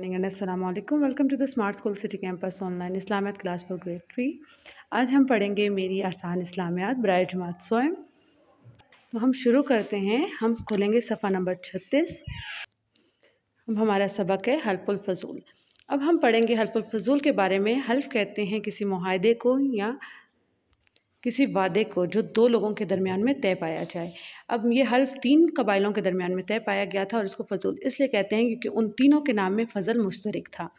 Morning and अस्सलाम वालेकुम। Welcome to the smart school city campus online Islamiat class for grade 3। आज हम पढ़ेंगे मेरी आसान इस्लामियात बराए जमात स्वयं। तो हम शुरू करते हैं। हम खोलेंगे सफ़ा नंबर 36। अब हमारा सबक है हल्फुल फजूल। अब हम पढ़ेंगे हल्फुल फजूल के बारे में। हल्फ कहते हैं किसी मुआहदे को या किसी वादे को जो दो लोगों के दरमियान में तय पाया जाए। अब ये हल्फ 3 कबाइलों के दरमियान में तय पाया गया था और इसको फजूल इसलिए कहते हैं क्योंकि उन तीनों के नाम में फजल मुश्तरक था।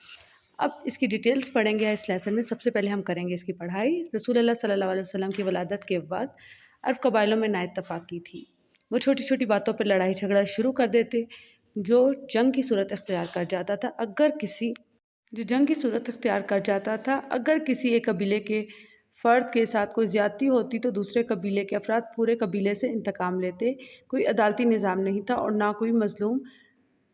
अब इसकी डिटेल्स पढ़ेंगे इस लेसन में। सबसे पहले हम करेंगे इसकी पढ़ाई। रसूल अल्लाह सल्लल्लाहु अलैहि वसल्लम की वलादत के बाद अरब कबाइलों में नाइत्तफाकी थी। वो छोटी छोटी बातों पर लड़ाई झगड़ा शुरू कर देते जो जंग की सूरत अख्तियार कर जाता था। अगर किसी एक कबीले के फ़र्द के साथ कोई ज़्यादती होती तो दूसरे कबीले के अफराद पूरे कबीले से इंतकाम लेते। कोई अदालती निज़ाम नहीं था और ना कोई मज़लूम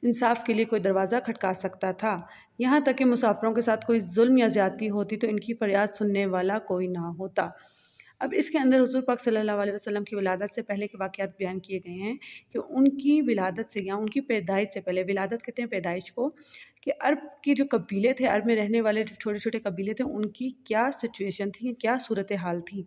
इंसाफ के लिए कोई दरवाज़ा खटका सकता था। यहाँ तक कि मुसाफिरों के साथ कोई जुल्म या ज़्यादती होती तो इनकी फरियाद सुनने वाला कोई ना होता। अब इसके अंदर हुज़ूर पाक सल्लल्लाहु अलैहि वसल्लम की विलादत से पहले के वाक़यात बयान किए गए हैं कि उनकी विलादत से या उनकी पैदाइश से पहले, विलादत कहते हैं पैदाइश को, कि अरब के जो कबीले थे, अरब में रहने वाले जो छोटे छोटे कबीले थे, उनकी क्या सिचुएशन थी, क्या सूरत हाल थी।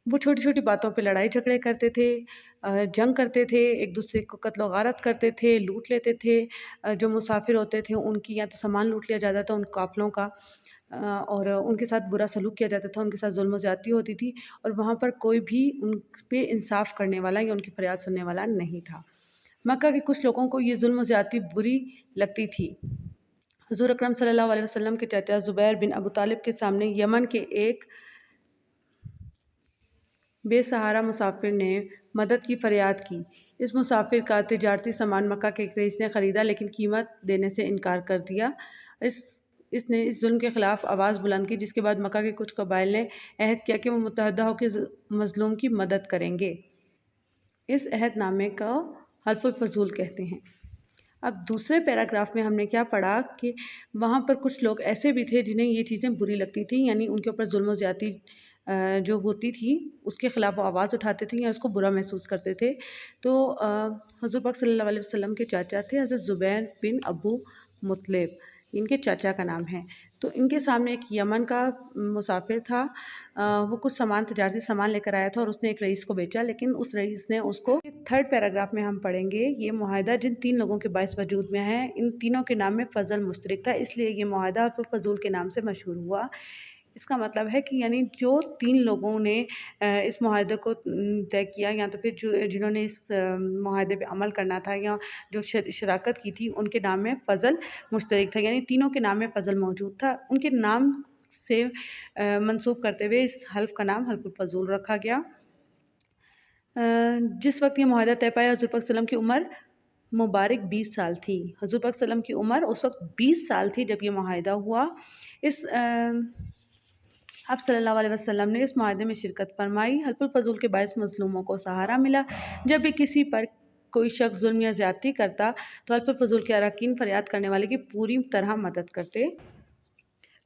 वो छोटी छोटी बातों पे लड़ाई झगड़े करते थे, जंग करते थे, एक दूसरे को कत्ल गारत करते थे, लूट लेते थे। जो मुसाफिर होते थे उनकी या तो सामान लूट लिया जाता था उन काफ़िलों का, और उनके साथ बुरा सलूक किया जाता था, उनके साथ जुल्म ज़्यादती होती थी और वहाँ पर कोई भी उन पे इंसाफ़ करने वाला या उनकी फरियाद सुनने वाला नहीं था। मक्का के कुछ लोगों को ये जुल्म ज़्यादती बुरी लगती थी। हुज़ूर अकरम सल्लल्लाहु अलैहि वसल्लम के चाचा ज़ुबैर बिन अबू तालिब के सामने यमन के एक बेसहारा मुसाफिर ने मदद की फ़रियाद की। इस मुसाफिर का तिजारती सामान मक्का के एक रईस ने ख़रीदा लेकिन कीमत देने से इनकार कर दिया। इसने इस जुल्म के ख़िलाफ़ आवाज़ बुलंद की, जिसके बाद मक्का के कुछ कबाइल ने अहद किया कि वो मुत्तहदा होकर मज़लूम की मदद करेंगे। इस अहदनामे को हल्फुल फजूल कहते हैं। अब दूसरे पैराग्राफ में हमने क्या पढ़ा कि वहाँ पर कुछ लोग ऐसे भी थे जिन्हें ये चीज़ें बुरी लगती थी, यानी उनके ऊपर जुल्म और ज़्यादती जो होती थी उसके ख़िलाफ़ वो आवाज़ उठाते थे या उसको बुरा महसूस करते थे। तो हुज़ूर पाक सल्लल्लाहु अलैहि वसल्लम के चाचा थे हज़रत ज़ुबैर बिन अबू मुत्तलिब, इनके चाचा का नाम है। तो इनके सामने एक यमन का मुसाफिर था। वो कुछ सामान, तजारती सामान लेकर आया था और उसने एक रईस को बेचा, लेकिन उस रईस ने उसको, थर्ड पैराग्राफ में हम पढ़ेंगे, ये मुआहदा जिन 3 लोगों के बाइस वजूद में है, इन तीनों के नाम में फ़ज़ल मुश्तरक था, इसलिए ये मुआहदा फजूल के नाम से मशहूर हुआ। इसका मतलब है कि यानी जो 3 लोगों ने इस मुआहदे को तय किया या तो फिर जिन्होंने इस मुआहदे पे अमल करना था या जो शराकत की थी, उनके नाम में फ़ज़ल मुश्तरक था, यानी तीनों के नाम में फ़ज़ल मौजूद था। उनके नाम से मंसूब करते हुए इस हल्फ का नाम हल्फुल फजूल रखा गया। जिस वक्त ये मुआहदा तय पाया, हुज़ूर पाक सल्लम की उम्र मुबारक 20 साल थी। हुज़ूर पाक सल्लम की उम्र उस वक्त 20 साल थी जब ये मुआहदा हुआ। आप सल्लल्लाहु अलैहि वसल्लम ने इस मुआहदे में शिरकत फरमाई। हल्फुल फजूल के बायस मज़लूमों को सहारा मिला। जब भी किसी पर कोई शख्स जुल्म या ज़्यादती करता तो हल्फुल फजूल के अरकान फरियाद करने वाले की पूरी तरह मदद करते।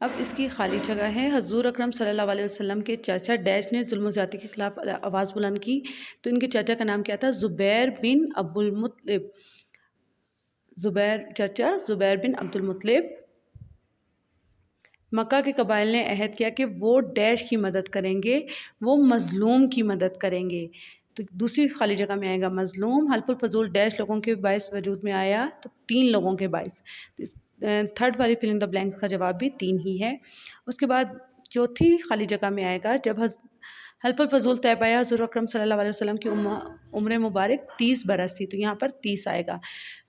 अब इसकी खाली जगह है। हुज़ूर अकरम सल्लल्लाहु अलैहि वसल्लम के चाचा डैश ने जुल्म ज़्यादती के ख़िलाफ़ आवाज़ बुलंद की। तो इनके चाचा का नाम क्या था? ज़ुबैर बिन अब्दुल मुत्तलिब। ज़ुबैर बिन अब्दुल मुत्तलिब। मक्का के कबाइल ने अहद किया कि वो डैश की मदद करेंगे, वो मज़लूम की मदद करेंगे। तो दूसरी खाली जगह में आएगा मज़लूम। हल्फुल फजूल डैश लोगों के बायस वजूद में आया तो 3 लोगों के बायस। तो थर्ड वाली फिल इन द ब्लैंक्स का जवाब भी 3 ही है। उसके बाद चौथी खाली जगह में आएगा जब हल्फुल फजूल तय पाया, हुज़ूर अकरम सल्लल्लाहु अलैहि वसल्लम की उम्र मुबारक 30 बरस थी, तो यहाँ पर 30 आएगा।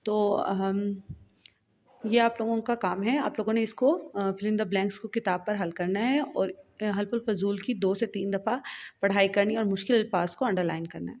तो ये आप लोगों का काम है, आप लोगों ने इसको फिल इन द ब्लैंक्स को किताब पर हल करना है और हल्फुल फजूल की 2 से 3 दफ़ा पढ़ाई करनी और मुश्किल अल्फाज को अंडरलाइन करना है।